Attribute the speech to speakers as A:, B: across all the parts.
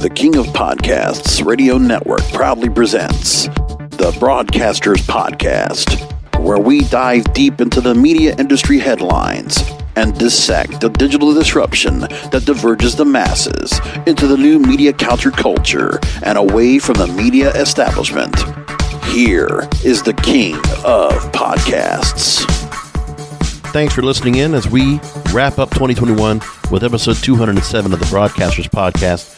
A: The King of Podcasts Radio Network proudly presents the Broadcasters Podcast, where we dive deep into the media industry headlines and dissect the digital disruption that diverges the masses into the new media counterculture and away from the media establishment. Here is the King of Podcasts.
B: Thanks for listening in as we wrap up 2021 with episode 207 of the Broadcasters Podcast.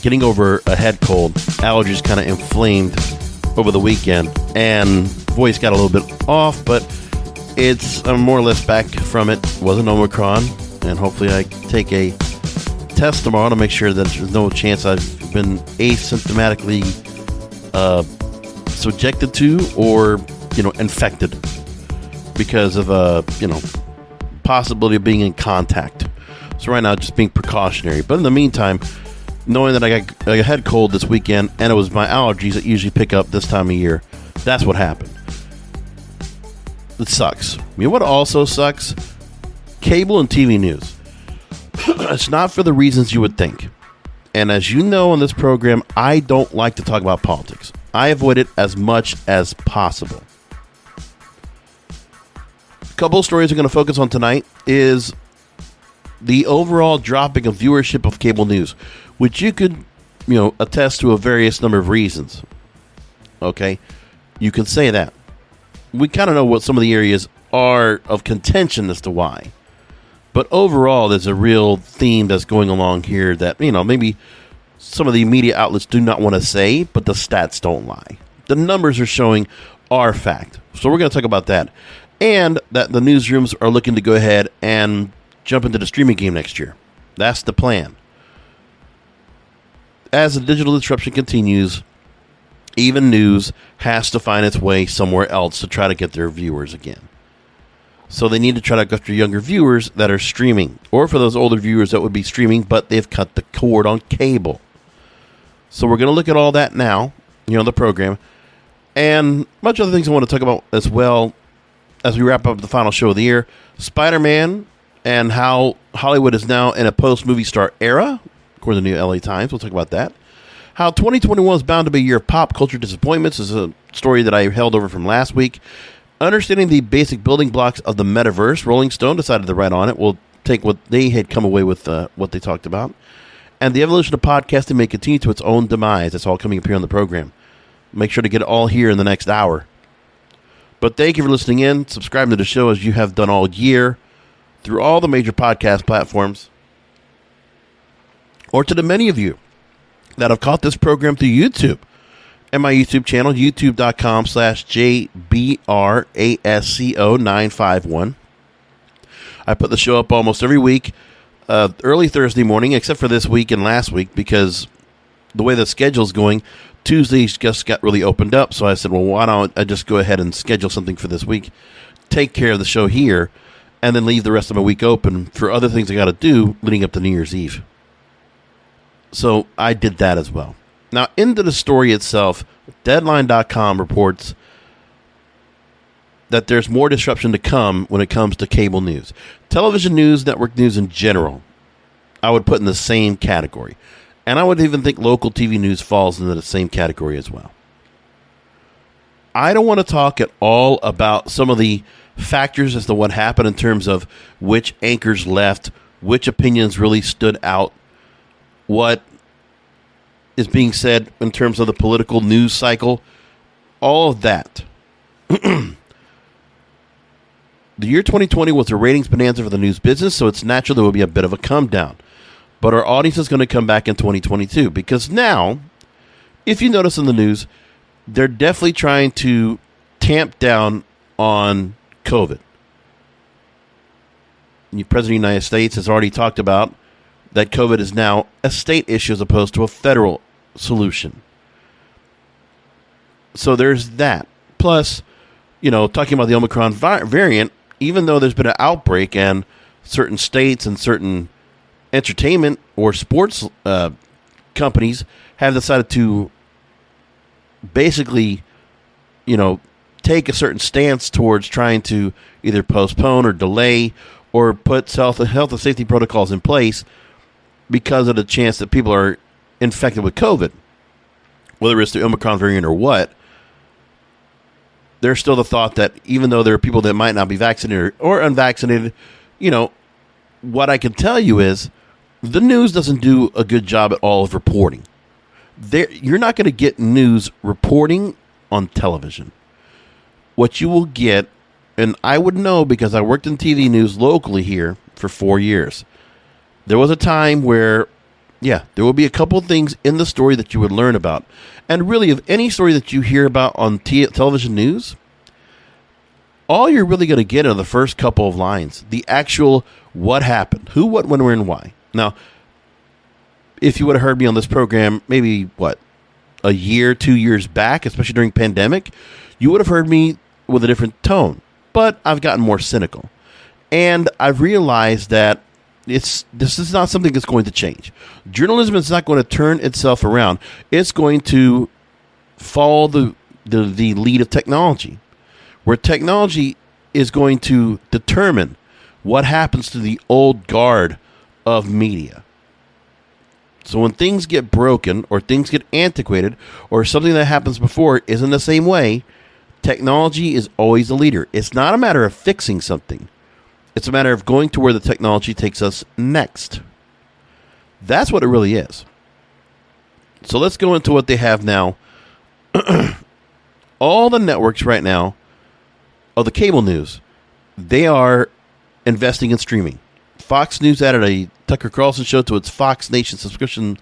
B: Getting over a head cold, allergies kind of inflamed over the weekend, and voice got a little bit off, but I'm more or less back from it. It wasn't Omicron, and hopefully I take a test tomorrow to make sure that there's no chance I've been asymptomatically subjected to or, infected because of possibility of being in contact. So right now, just being precautionary. But in the meantime, knowing that I got a head cold this weekend, and it was my allergies that usually pick up this time of year, that's what happened. It sucks. What also sucks? Cable and TV news. It's not for the reasons you would think. And as you know on this program, I don't like to talk about politics. I avoid it as much as possible. A couple of stories we're going to focus on tonight is the overall dropping of viewership of cable news, which you could, attest to a various number of reasons. Okay? You can say that. We kind of know what some of the areas are of contention as to why. But overall, there's a real theme that's going along here that, maybe some of the media outlets do not want to say, but the stats don't lie. The numbers are showing our fact. So we're going to talk about that. And that the newsrooms are looking to go ahead and jump into the streaming game next year. That's the plan. As the digital disruption continues, even news has to find its way somewhere else to try to get their viewers again. So they need to try to go after younger viewers that are streaming, or for those older viewers that would be streaming, but they've cut the cord on cable. So we're going to look at all that now, the program, and much other things I want to talk about as well as we wrap up the final show of the year. Spider-Man and how Hollywood is now in a post-movie star era, according to the New LA Times. We'll talk about that. How 2021 is bound to be a year of pop culture disappointments is a story that I held over from last week. Understanding the basic building blocks of the metaverse, Rolling Stone decided to write on it. We'll take what they had come away with, what they talked about. And the evolution of podcasting may continue to its own demise. That's all coming up here on the program. Make sure to get it all here in the next hour. But thank you for listening in, subscribing to the show as you have done all year through all the major podcast platforms, or to the many of you that have caught this program through YouTube and my YouTube channel, youtube.com/JBRASCO951. I put the show up almost every week, early Thursday morning, except for this week and last week, because the way the schedule's going, Tuesdays just got really opened up. So I said, well, why don't I just go ahead and schedule something for this week, take care of the show here, and then leave the rest of my week open for other things I got to do leading up to New Year's Eve. So I did that as well. Now, into the story itself, Deadline.com reports that there's more disruption to come when it comes to cable news. Television news, network news in general, I would put in the same category. And I would even think local TV news falls into the same category as well. I don't want to talk at all about some of the factors as to what happened in terms of which anchors left, which opinions really stood out, what is being said in terms of the political news cycle, all of that. The year 2020 was a ratings bonanza for the news business, so it's natural there will be a bit of a come down. But our audience is going to come back in 2022 because now, if you notice in the news, they're definitely trying to tamp down on COVID. The President of the United States has already talked about that COVID is now a state issue as opposed to a federal solution. So there's that. Plus, talking about the Omicron variant, even though there's been an outbreak and certain states and certain entertainment or sports companies have decided to basically, take a certain stance towards trying to either postpone or delay or put health and safety protocols in place because of the chance that people are infected with COVID, whether it's the Omicron variant or what, there's still the thought that even though there are people that might not be vaccinated or unvaccinated, what I can tell you is the news doesn't do a good job at all of reporting. You're not going to get news reporting on television. What you will get, and I would know because I worked in TV news locally here for 4 years. There was a time where, there will be a couple of things in the story that you would learn about. And really, of any story that you hear about on television news, all you're really going to get are the first couple of lines. The actual what happened, who, what, when, where, and why. Now, if you would have heard me on this program, maybe, a year, 2 years back, especially during pandemic, you would have heard me with a different tone. But I've gotten more cynical. And I've realized that this is not something that's going to change. Journalism is not going to turn itself around. It's going to follow the lead of technology, where technology is going to determine what happens to the old guard of media. So when things get broken or things get antiquated or something that happens before isn't the same way, technology is always the leader. It's not a matter of fixing something. It's a matter of going to where the technology takes us next. That's what it really is. So let's go into what they have now. All the networks right now of the cable news, they are investing in streaming. Fox News added a Tucker Carlson show to its Fox Nation subscription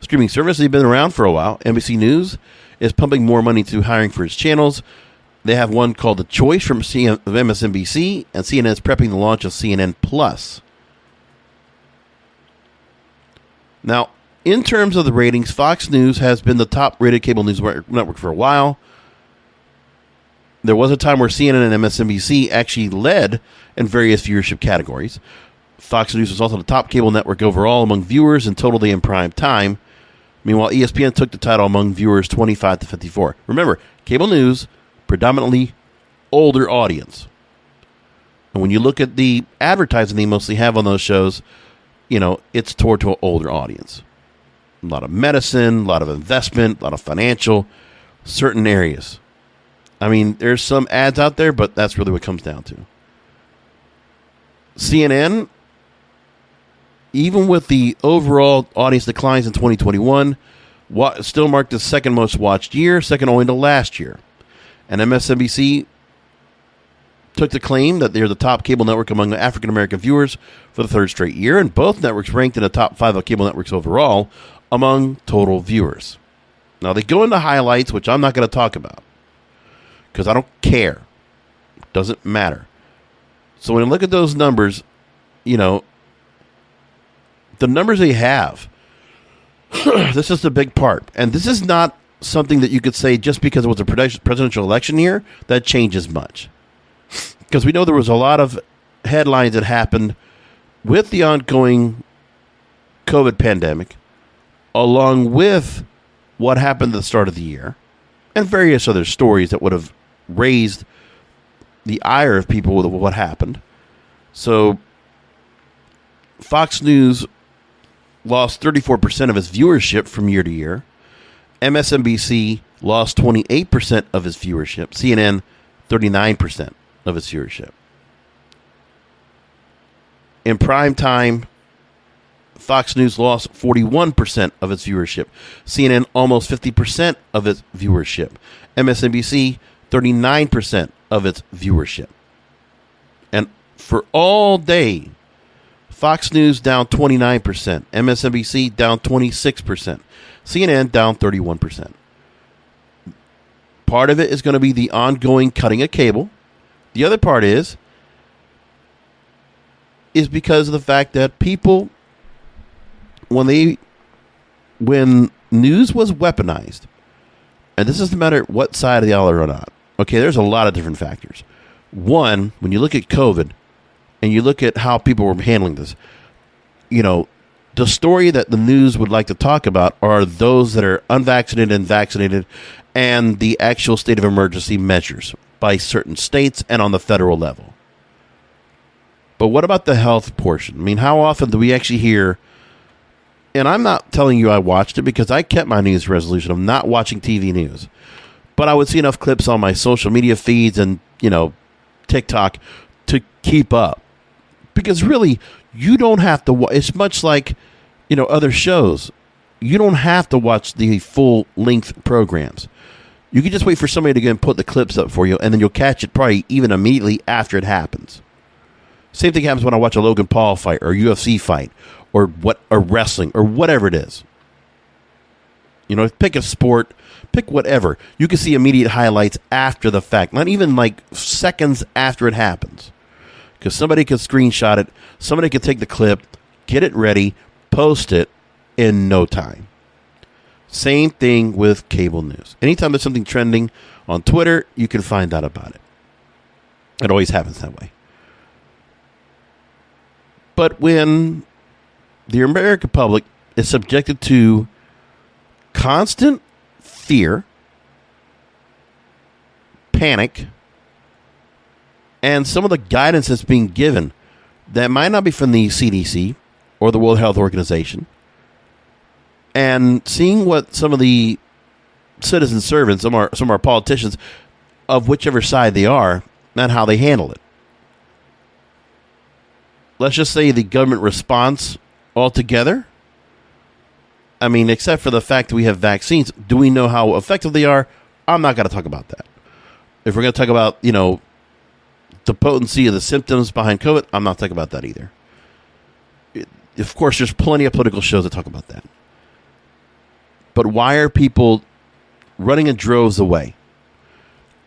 B: streaming service. They've been around for a while. NBC News is pumping more money to hiring for its channels. They have one called The Choice from MSNBC, and CNN is prepping the launch of CNN Plus. Now, in terms of the ratings, Fox News has been the top-rated cable news network for a while. There was a time where CNN and MSNBC actually led in various viewership categories. Fox News was also the top cable network overall among viewers and total day in prime time. Meanwhile, ESPN took the title among viewers 25 to 54. Remember, cable news, predominantly older audience. And when you look at the advertising they mostly have on those shows, it's toward to an older audience. A lot of medicine, a lot of investment, a lot of financial, certain areas. I mean, there's some ads out there, but that's really what it comes down to. CNN, even with the overall audience declines in 2021, still marked the second most watched year, second only to last year. And MSNBC took the claim that they're the top cable network among African-American viewers for the third straight year, and both networks ranked in the top 5 of cable networks overall among total viewers. Now, they go into highlights, which I'm not going to talk about, because I don't care. It doesn't matter. So when you look at those numbers, the numbers they have, this is the big part. And this is not something that you could say just because it was a presidential election year, that changes much. Because we know there was a lot of headlines that happened with the ongoing COVID pandemic, along with what happened at the start of the year, and various other stories that would have raised the ire of people with what happened. So Fox News lost 34% of its viewership from year to year. MSNBC lost 28% of its viewership. CNN, 39% of its viewership. In prime time, Fox News lost 41% of its viewership. CNN, almost 50% of its viewership. MSNBC, 39% of its viewership. And for all day, Fox News down 29%, MSNBC down 26%, CNN down 31%. Part of it is going to be the ongoing cutting of cable. The other part is because of the fact that people, when news was weaponized, and this doesn't matter what side of the aisle or not. Okay, there's a lot of different factors. One, when you look at COVID and you look at how people were handling this, the story that the news would like to talk about are those that are unvaccinated and vaccinated and the actual state of emergency measures by certain states and on the federal level. But what about the health portion? I mean, how often do we actually hear And I'm not telling you I watched it because I kept my news resolution of not watching TV news. But I would see enough clips on my social media feeds and, TikTok to keep up. Because really, you don't have to it's much like, other shows. You don't have to watch the full-length programs. You can just wait for somebody to go and put the clips up for you, and then you'll catch it probably even immediately after it happens. Same thing happens when I watch a Logan Paul fight or UFC fight or wrestling or whatever it is. Pick a sport, pick whatever. You can see immediate highlights after the fact, not even like seconds after it happens. Because somebody could screenshot it, somebody could take the clip, get it ready, post it in no time. Same thing with cable news. Anytime there's something trending on Twitter, you can find out about it. It always happens that way. But when the American public is subjected to constant fear, panic, and some of the guidance that's being given that might not be from the CDC or the World Health Organization, and seeing what some of the citizen servants, some of our politicians, of whichever side they are, and how they handle it. Let's just say the government response altogether. I mean, except for the fact that we have vaccines, do we know how effective they are? I'm not going to talk about that. If we're going to talk about, the potency of the symptoms behind COVID, I'm not talking about that either. Of course, there's plenty of political shows that talk about that. But why are people running in droves away?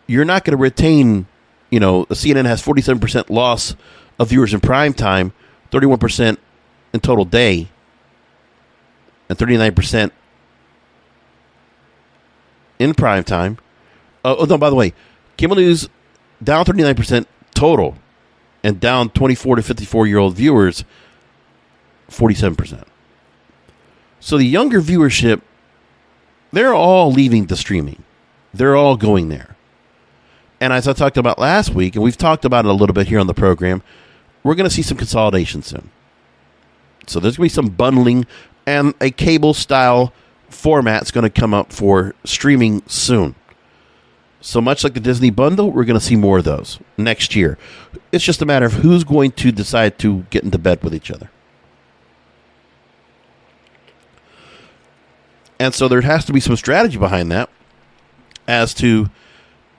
B: You're not going to retain, CNN has 47% loss of viewers in prime time, 31% in total day, and 39% in prime time. Oh, no, by the way, cable news down 39% total and down 24 to 54-year-old viewers 47%. So the younger viewership, they're all leaving the streaming. They're all going there. And as I talked about last week, and we've talked about it a little bit here on the program, we're going to see some consolidation soon. So there's going to be some bundling, and a cable-style format's going to come up for streaming soon. So much like the Disney bundle, we're going to see more of those next year. It's just a matter of who's going to decide to get into bed with each other. And so there has to be some strategy behind that as to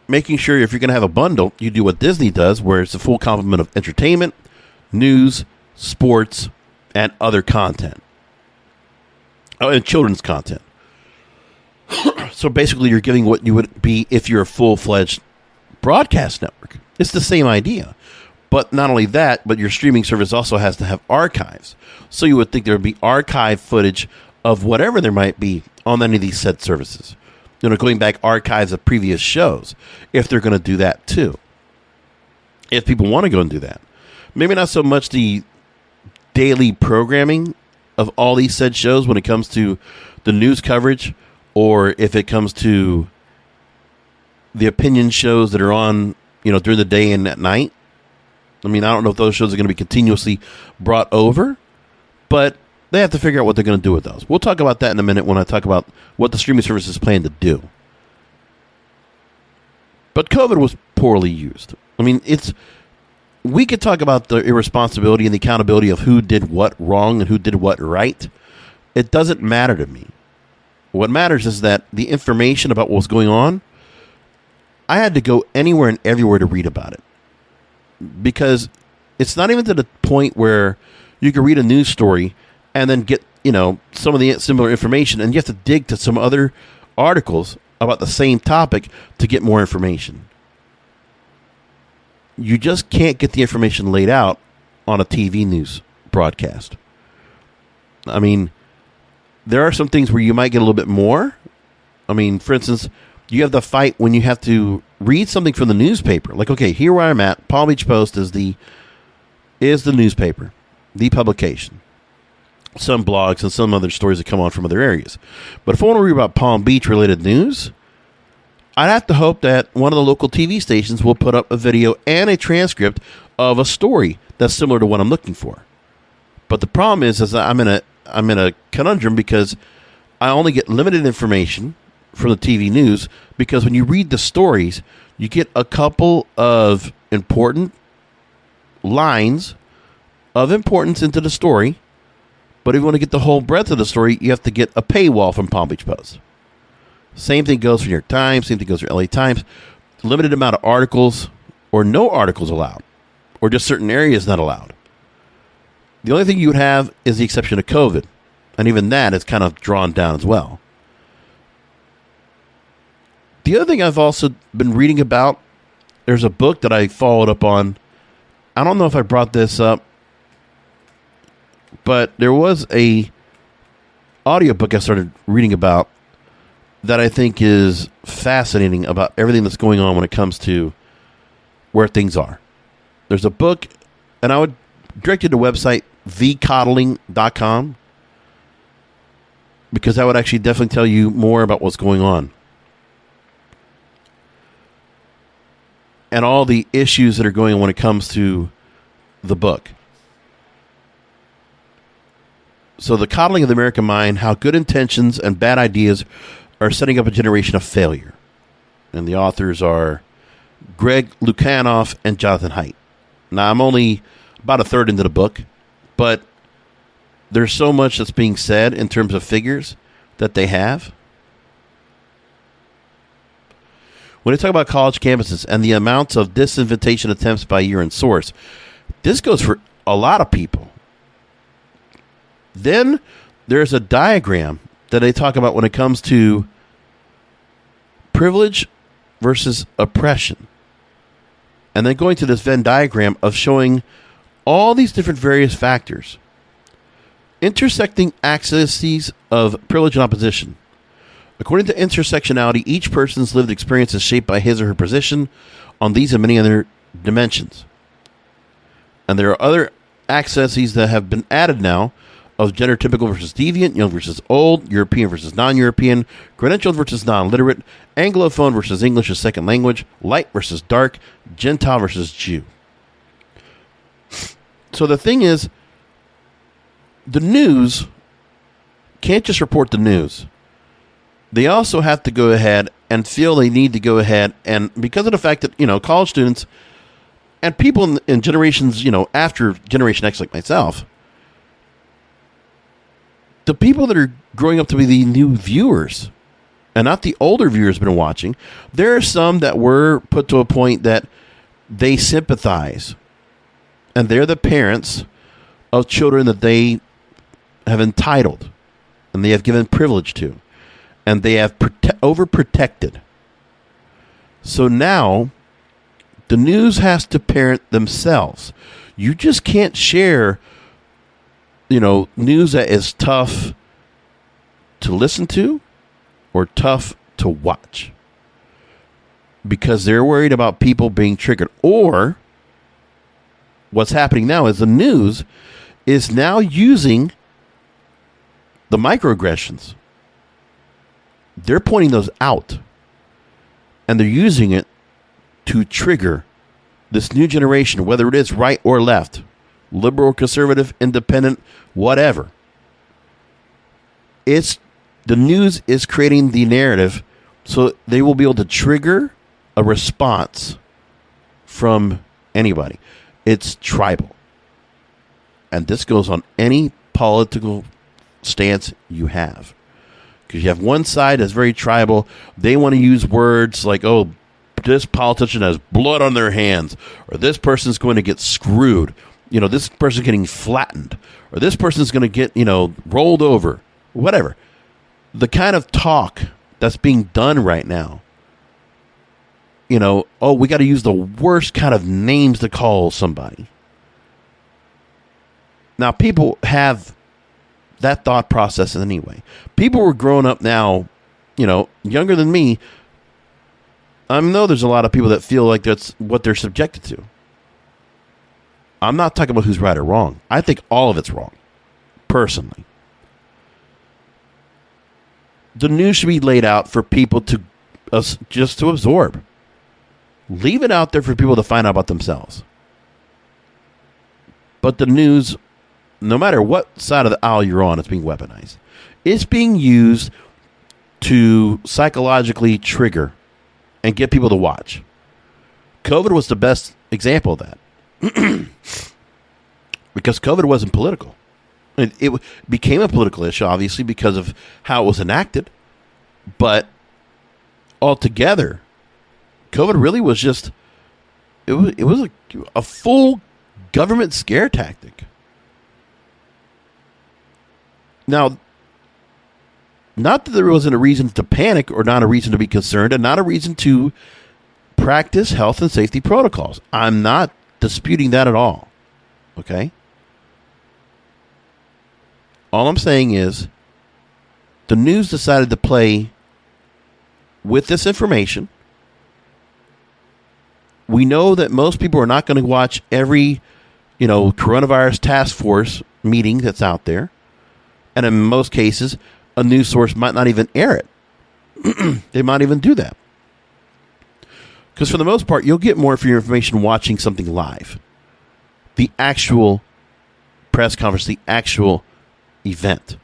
B: making sure if you're going to have a bundle, you do what Disney does, where it's a full complement of entertainment, news, sports, and other content. Oh, and children's content. So basically, you're giving what you would be if you're a full-fledged broadcast network. It's the same idea. But not only that, but your streaming service also has to have archives. So you would think there would be archive footage of whatever there might be on any of these said services. Going back archives of previous shows, if they're going to do that too. If people want to go and do that. Maybe not so much the daily programming of all these said shows when it comes to the news coverage, or if it comes to the opinion shows that are on, during the day and at night. I mean, I don't know if those shows are going to be continuously brought over, but they have to figure out what they're going to do with those. We'll talk about that in a minute when I talk about what the streaming services plan to do. But COVID was poorly used. I mean, we could talk about the irresponsibility and the accountability of who did what wrong and who did what right. It doesn't matter to me. What matters is that the information about what was going on, I had to go anywhere and everywhere to read about it. Because it's not even to the point where you can read a news story and then get, some of the similar information, and you have to dig to some other articles about the same topic to get more information. You just can't get the information laid out on a TV news broadcast. I mean, there are some things where you might get a little bit more. I mean, for instance, you have the fight when you have to read something from the newspaper. Like, okay, here where I'm at, Palm Beach Post is the newspaper, the publication. Some blogs and some other stories that come on from other areas. But if I want to read about Palm Beach related news, I'd have to hope that one of the local TV stations will put up a video and a transcript of a story that's similar to what I'm looking for. But the problem is I'm in I'm in a conundrum because I only get limited information from the TV news, because when you read the stories, you get a couple of important lines of importance into the story. But if you want to get the whole breadth of the story, you have to get a paywall from Palm Beach Post. Same thing goes for New York Times. Same thing goes for LA Times. Limited amount of articles or no articles allowed, or just certain areas not allowed. The only thing you would have is the exception of COVID. And even that is kind of drawn down as well. The other thing I've also been reading about, there's a book that I followed up on. I don't know if I brought this up, but there was a audiobook I started reading about that I think is fascinating about everything that's going on when it comes to where things are. There's a book, and I would direct you to the website thecoddling.com, because that would actually definitely tell you more about what's going on and all the issues that are going on when it comes to the book. So, The Coddling of the American Mind, How Good Intentions and Bad Ideas Are Setting Up a Generation of Failure. And the authors are Greg Lukianoff and Jonathan Haidt. Now, I'm only about a third into the book, but there's so much that's being said in terms of figures that they have. When they talk about college campuses and the amounts of disinvitation attempts by year and source, this goes for a lot of people. Then there's a diagram that they talk about when it comes to privilege versus oppression. And then going to this Venn diagram of showing all these different various factors, intersecting axes of privilege and opposition. According to intersectionality, each person's lived experience is shaped by his or her position on these and many other dimensions. And there are other axes that have been added now of gender typical versus deviant, young versus old, European versus non-European, credentialed versus non-literate, Anglophone versus English as second language, light versus dark, Gentile versus Jew. So the thing is, the news can't just report the news. They also have to go ahead and feel they need to go ahead, and because of the fact that, college students and people in generations, after Generation X like myself, the people that are growing up to be the new viewers and not the older viewers been watching, there are some that were put to a point that they sympathize, and they're the parents of children that they have entitled and they have given privilege to, and they have overprotected. So now the news has to parent themselves. You just can't share news that is tough to listen to or tough to watch, because they're worried about people being triggered. Or what's happening now is the news is now using the microaggressions. They're pointing those out, and they're using it to trigger this new generation, whether it is right or left, liberal, conservative, independent, whatever. The news is creating the narrative, so they will be able to trigger a response from anybody. It's tribal. And this goes on any political stance you have. Because you have one side that's very tribal. They want to use words like, oh, this politician has blood on their hands, or this person's going to get screwed. This person's getting flattened, or this person's going to get, rolled over, whatever. The kind of talk that's being done right now, we got to use the worst kind of names to call somebody. Now, people have that thought process anyway. People were growing up now, younger than me. I know there's a lot of people that feel like that's what they're subjected to. I'm not talking about who's right or wrong. I think all of it's wrong, personally. The news should be laid out for people to just to absorb. Leave it out there for people to find out about themselves. But the news no matter what side of the aisle you're on, it's being weaponized. It's being used to psychologically trigger and get people to watch. COVID was the best example of that. Because COVID wasn't political. It became a political issue, obviously, because of how it was enacted. But altogether, COVID really was just, it was a full government scare tactic. Now, not that there wasn't a reason to panic or not a reason to be concerned and not a reason to practice health and safety protocols. I'm not disputing that at all. Okay? All I'm saying is the news decided to play with this information. We know that most people are not going to watch every, coronavirus task force meeting that's out there. And in most cases, a news source might not even air it. They might even do that. Because for the most part, you'll get more of your information watching something live. The actual press conference, the actual event.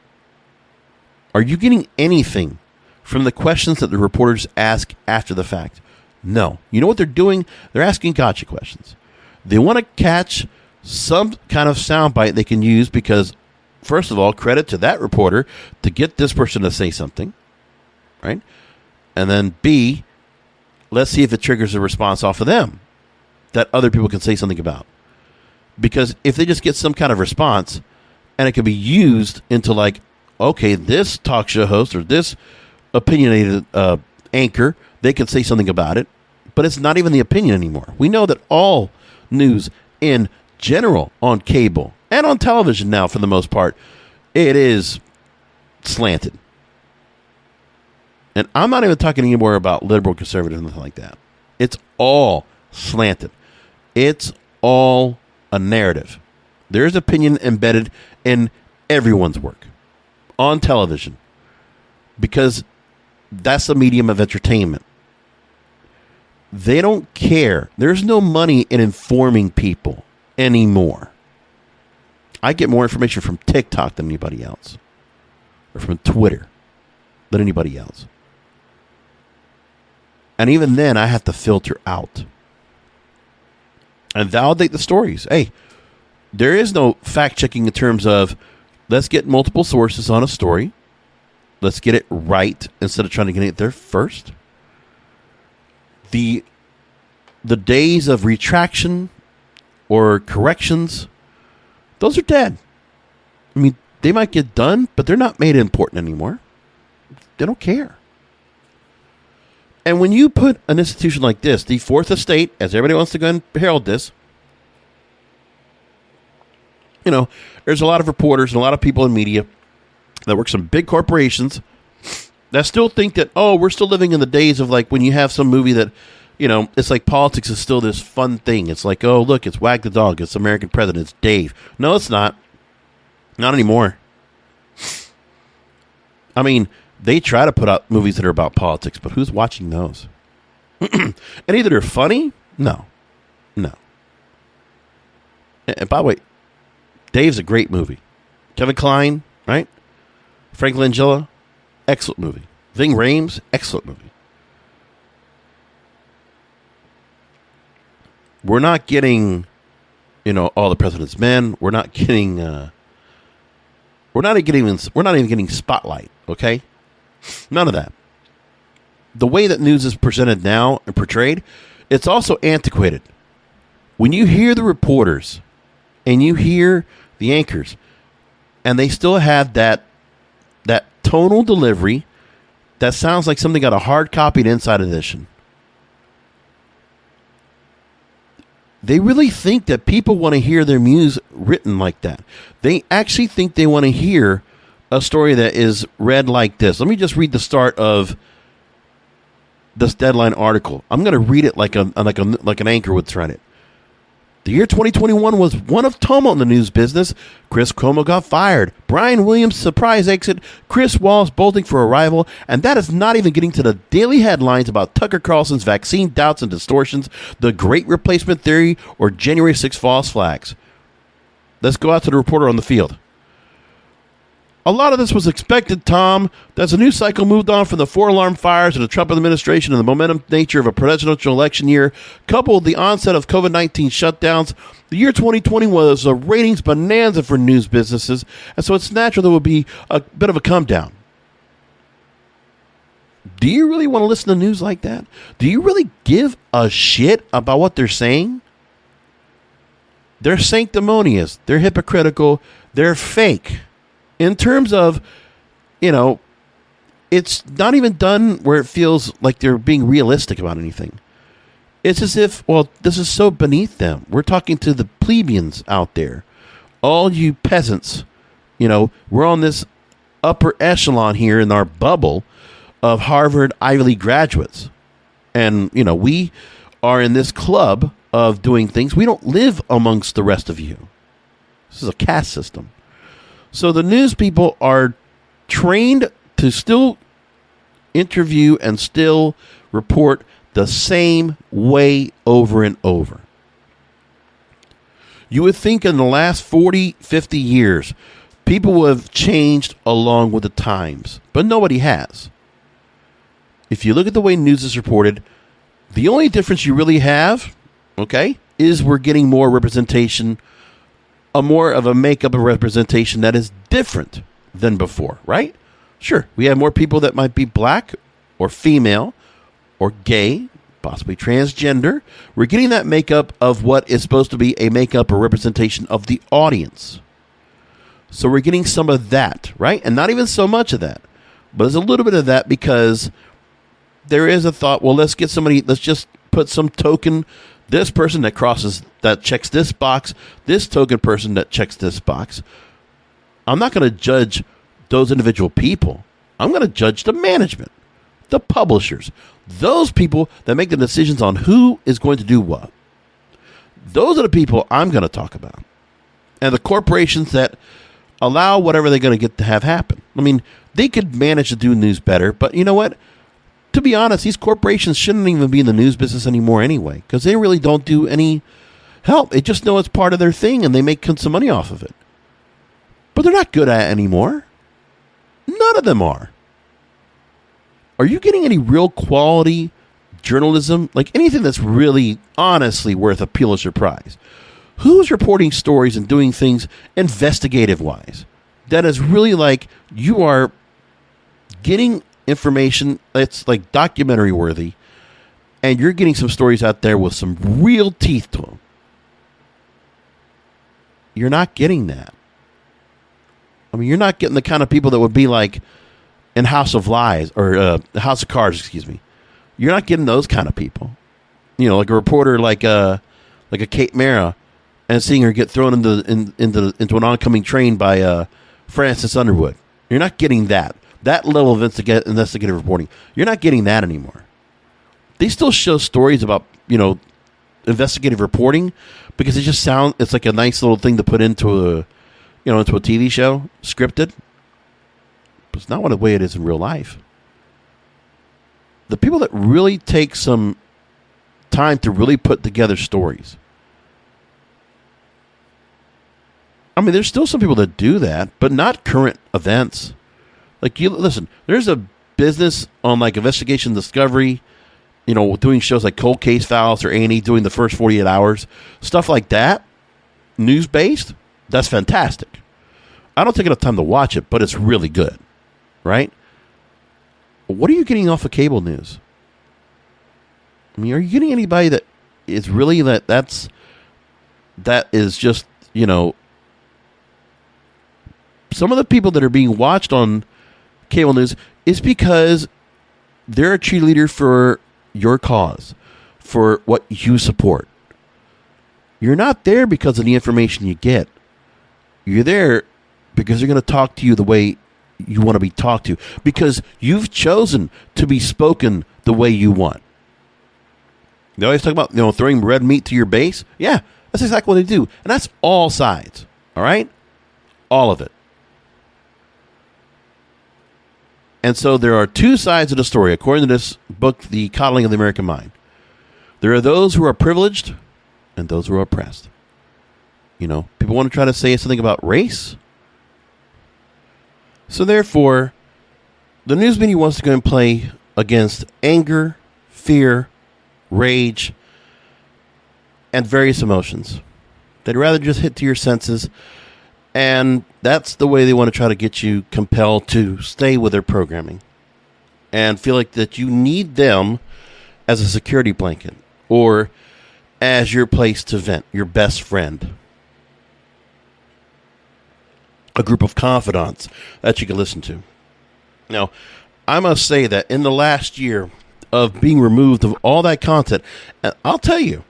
B: Are you getting anything from the questions that the reporters ask after the fact? No. You know what they're doing? They're asking gotcha questions. They want to catch some kind of soundbite they can use because, first of all, credit to that reporter to get this person to say something, right? And then B, let's see if it triggers a response off of them that other people can say something about. Because if they just get some kind of response and it can be used into like, okay, this talk show host or this opinionated anchor, they can say something about it, but it's not even the opinion anymore. We know that all news in general on cable and on television now, for the most part, it is slanted. And I'm not even talking anymore about liberal, conservative, nothing like that. It's all slanted. It's all a narrative. There's opinion embedded in everyone's work on television because that's a medium of entertainment. They don't care. There's no money in informing people anymore. I get more information from TikTok than anybody else, or from Twitter than anybody else. And even then, I have to filter out and validate the stories. Hey, there is no fact-checking in terms of let's get multiple sources on a story. Let's get it right instead of trying to get it there first. The days of retraction or corrections, those are dead. I mean, they might get done, but they're not made important anymore. They don't care. And when you put an institution like this, the fourth estate, as everybody wants to go and herald this, there's a lot of reporters and a lot of people in media that work some big corporations that still think that, we're still living in the days of like when you have some movie that, it's like politics is still this fun thing. It's like, oh, look, it's Wag the Dog. It's American President. It's Dave. No, it's not. Not anymore. I mean, they try to put out movies that are about politics, but who's watching those? And either they're funny. No. And by the way, Dave's a great movie. Kevin Kline, right? Frank Langella, excellent movie. Ving Rhames, excellent movie. We're not getting, All the President's Men. We're not getting. We're not even getting Spotlight. Okay, none of that. The way that news is presented now and portrayed, it's also antiquated. When you hear the reporters and you hear the anchors, and they still have that tonal delivery that sounds like something got a hard copied inside edition. They really think that people want to hear their news written like that. They actually think they want to hear a story that is read like this. Let me just read the start of this Deadline article. I'm going to read it like an anchor would thread it. The year 2021 was one of tumult in the news business. Chris Cuomo got fired. Brian Williams' surprise exit. Chris Wallace bolting for a rival. And that is not even getting to the daily headlines about Tucker Carlson's vaccine doubts and distortions, the Great Replacement Theory, or January 6 false flags. let's go out to the reporter on the field. A lot of this was expected, Tom. As the news cycle moved on from the four-alarm fires of the Trump administration and the momentum nature of a presidential election year, coupled with the onset of COVID-19 shutdowns, the year 2020 was a ratings bonanza for news businesses, and so it's natural there would be a bit of a come down. Do you really want to listen to news like that? Do you really give a shit about what they're saying? They're sanctimonious. They're hypocritical. They're fake. In terms of, it's not even done where it feels like they're being realistic about anything. It's as if, this is so beneath them. We're talking to the plebeians out there. All you peasants, we're on this upper echelon here in our bubble of Harvard Ivy League graduates. And, we are in this club of doing things. We don't live amongst the rest of you. This is a caste system. So the news people are trained to still interview and still report the same way over and over. You would think in the last 40, 50 years, people would have changed along with the times, but nobody has. If you look at the way news is reported, the only difference you really have, is we're getting more representation, more of a makeup of representation that is different than before, right? Sure, we have more people that might be black or female or gay, possibly transgender. We're getting that makeup of what is supposed to be a makeup or representation of the audience. So we're getting some of that, right? And not even so much of that, but there's a little bit of that because there is a thought, let's just put some token, this person that checks this box, this token person that checks this box. I'm not going to judge those individual people. I'm going to judge the management, the publishers, those people that make the decisions on who is going to do what. Those are the people I'm going to talk about. And the corporations that allow whatever they're going to get to have happen. I mean, they could manage to do news better, but you know what? To be honest, these corporations shouldn't even be in the news business anymore anyway, because they really don't do any help. They just know it's part of their thing, and they make some money off of it. But they're not good at it anymore. None of them are. Are you getting any real quality journalism? Like anything that's really, honestly worth a Pulitzer Prize? Who's reporting stories and doing things investigative-wise? That is really like you are getting information that's like documentary worthy, and you're getting some stories out there with some real teeth to them. You're not getting that. I mean, you're not getting the kind of people that would be like in House of Lies or House of Cards, excuse me. You're not getting those kind of people. Like a reporter like a Kate Mara, and seeing her get thrown into an oncoming train by Francis Underwood. You're not getting that. That level of investigative reporting, you're not getting that anymore. They still show stories about, investigative reporting because it's like a nice little thing to put into a TV show, scripted. But it's not the way it is in real life. The people that really take some time to really put together stories. I mean, there's still some people that do that, but not current events. Like, listen, there's a business on like Investigation Discovery, doing shows like Cold Case Files or A&E doing the first 48 hours. Stuff like that, news-based, that's fantastic. I don't take enough time to watch it, but it's really good, right? What are you getting off of cable news? I mean, are you getting anybody that is really that is just, some of the people that are being watched on cable news is because they're a cheerleader for your cause, for what you support. You're not there because of the information you get. You're there because they're going to talk to you the way you want to be talked to, because you've chosen to be spoken the way you want. They always talk about throwing red meat to your base. Yeah, that's exactly what they do, and that's all sides. All right, all of it. And so there are two sides of the story, according to this book, The Coddling of the American Mind. There are those who are privileged and those who are oppressed. People want to try to say something about race. So therefore, the news media wants to go and play against anger, fear, rage, and various emotions. They'd rather just hit to your senses, and that's the way they want to try to get you compelled to stay with their programming and feel like that you need them as a security blanket or as your place to vent, your best friend. A group of confidants that you can listen to. Now, I must say that in the last year of being removed of all that content, I'll tell you,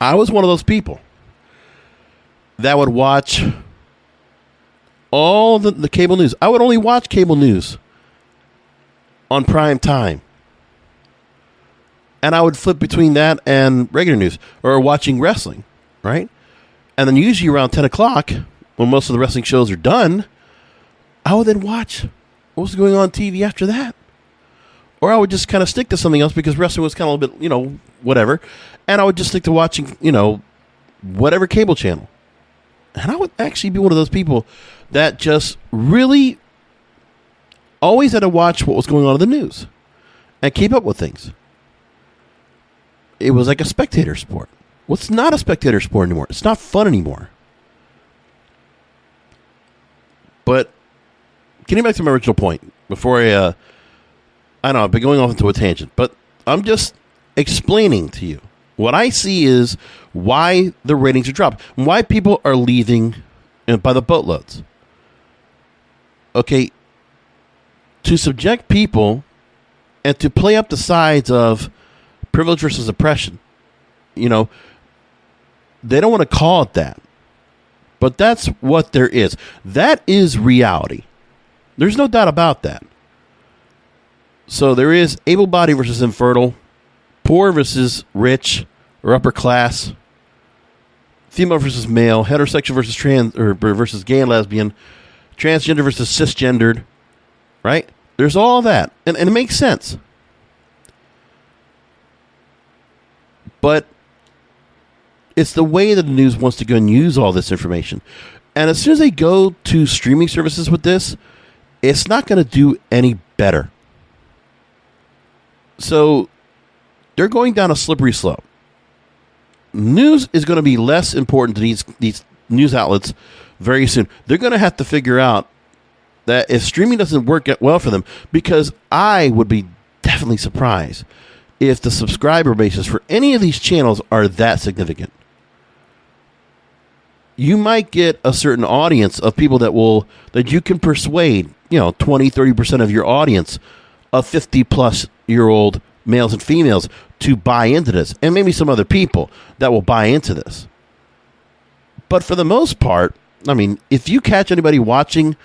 B: I was one of those people that would watch all the cable news. I would only watch cable news on prime time. And I would flip between that and regular news or watching wrestling, right? And then usually around 10 o'clock, when most of the wrestling shows are done, I would then watch what was going on TV after that. Or I would just kind of stick to something else because wrestling was kind of a little bit, whatever. And I would just stick to watching, whatever cable channel. And I would actually be one of those people that just really always had to watch what was going on in the news and keep up with things. It was like a spectator sport. Well, it's not a spectator sport anymore. It's not fun anymore. But getting back to my original point, before I know I've been going off into a tangent, but I'm just explaining to you what I see is why the ratings are dropped, and why people are leaving by the boatloads. Okay, to subject people and to play up the sides of privilege versus oppression, they don't want to call it that. But that's what there is. That is reality. There's no doubt about that. So there is able-bodied versus infertile, poor versus rich or upper class, female versus male, heterosexual versus trans or versus gay and lesbian, transgender versus cisgendered, right? There's all that, and it makes sense. But it's the way that the news wants to go and use all this information. And as soon as they go to streaming services with this, it's not going to do any better. So they're going down a slippery slope. News is going to be less important to these news outlets very soon. They're going to have to figure out that if streaming doesn't work well for them, because I would be definitely surprised if the subscriber bases for any of these channels are that significant. You might get a certain audience of people that you can persuade, 20, 30% of your audience of 50-plus-year-old males and females to buy into this, and maybe some other people that will buy into this. But for the most part, if you catch anybody watching,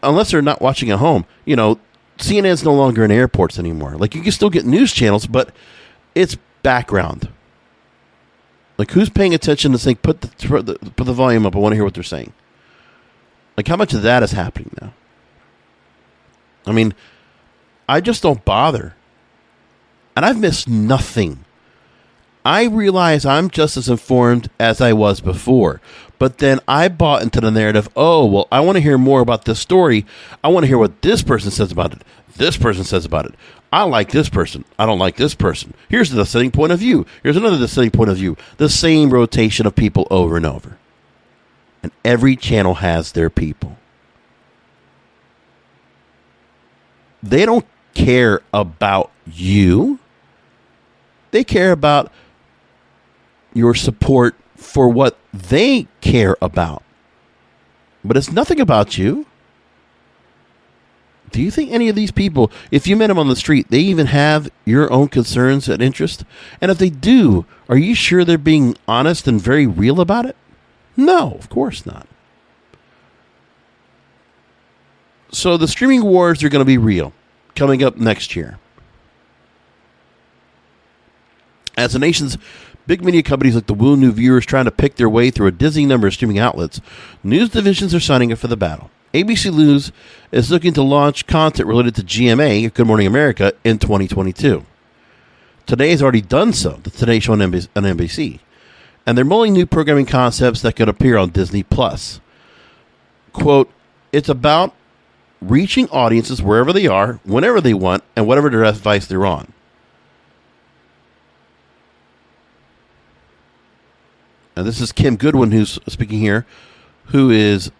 B: unless they're not watching at home, CNN's no longer in airports anymore. Like, you can still get news channels, but it's background. Like, who's paying attention to saying, put the volume up, I want to hear what they're saying. Like, how much of that is happening now? I just don't bother. And I've missed nothing. I realize I'm just as informed as I was before. But then I bought into the narrative, I want to hear more about this story. I want to hear what this person says about it. This person says about it. I like this person. I don't like this person. Here's the dissenting point of view. Here's another dissenting point of view. The same rotation of people over and over. And every channel has their people. They don't care about you. They care about your support for what they care about. But it's nothing about you. Do you think any of these people, if you met them on the street, they even have your own concerns and interest? And if they do, are you sure they're being honest and very real about it? No, of course not. So the streaming wars are going to be real coming up next year. As the nation's big media companies like to woo new viewers trying to pick their way through a dizzying number of streaming outlets, news divisions are signing up for the battle. ABC News is looking to launch content related to GMA, Good Morning America, in 2022. Today has already done so, the Today Show on NBC. and they're mulling new programming concepts that could appear on Disney+. Quote, it's about reaching audiences wherever they are, whenever they want, and whatever device they're on. And this is Kim Goodwin who's speaking here, who is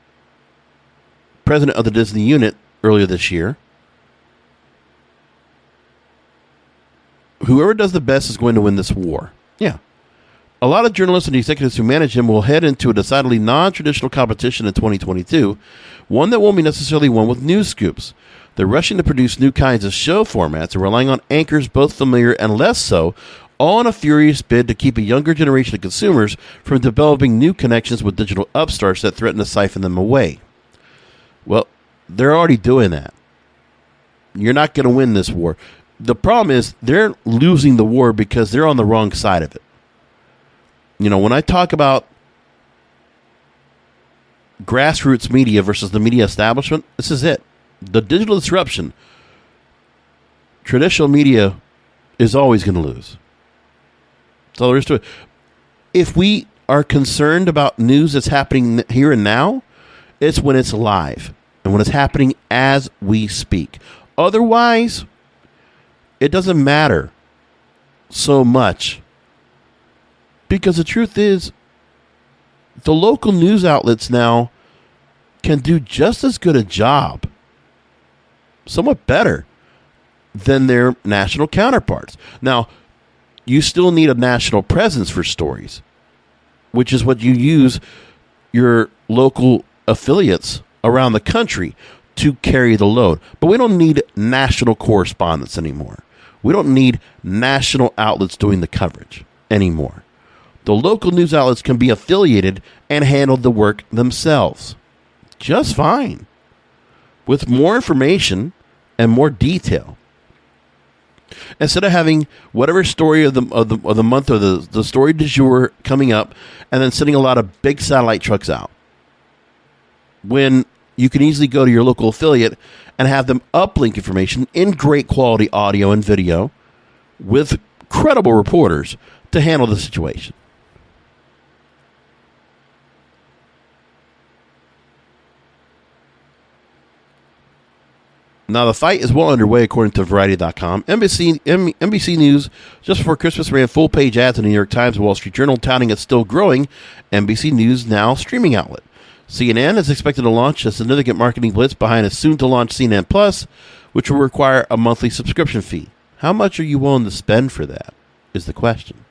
B: president of the Disney unit earlier this year. Whoever does the best is going to win this war. Yeah. A lot of journalists and executives who manage him will head into a decidedly non-traditional competition in 2022, one that won't be necessarily one with news scoops. They're rushing to produce new kinds of show formats and relying on anchors both familiar and less so, all in a furious bid to keep a younger generation of consumers from developing new connections with digital upstarts that threaten to siphon them away. Well, they're already doing that. You're not going to win this war. The problem is they're losing the war because they're on the wrong side of it. You know, when I talk about grassroots media versus the media establishment, this is it. The digital disruption, traditional media is always going to lose. That's all there is to it. If we are concerned about news that's happening here and now, it's when it's live and when it's happening as we speak. Otherwise, it doesn't matter so much. Because the truth is, the local news outlets now can do just as good a job, somewhat better, than their national counterparts. Now, you still need a national presence for stories, which is what you use your local affiliates around the country to carry the load. But we don't need national correspondents anymore. We don't need national outlets doing the coverage anymore. The local news outlets can be affiliated and handle the work themselves just fine, with more information and more detail. Instead of having whatever story of the month or the story du jour coming up, and then sending a lot of big satellite trucks out, when you can easily go to your local affiliate and have them uplink information in great quality audio and video with credible reporters to handle the situation. Now, the fight is well underway, according to Variety.com. NBC News, just before Christmas, ran full-page ads in the New York Times and Wall Street Journal touting its still growing NBC News Now streaming outlet. CNN is expected to launch a significant marketing blitz behind a soon-to-launch CNN Plus, which will require a monthly subscription fee. How much are you willing to spend for that, is the question.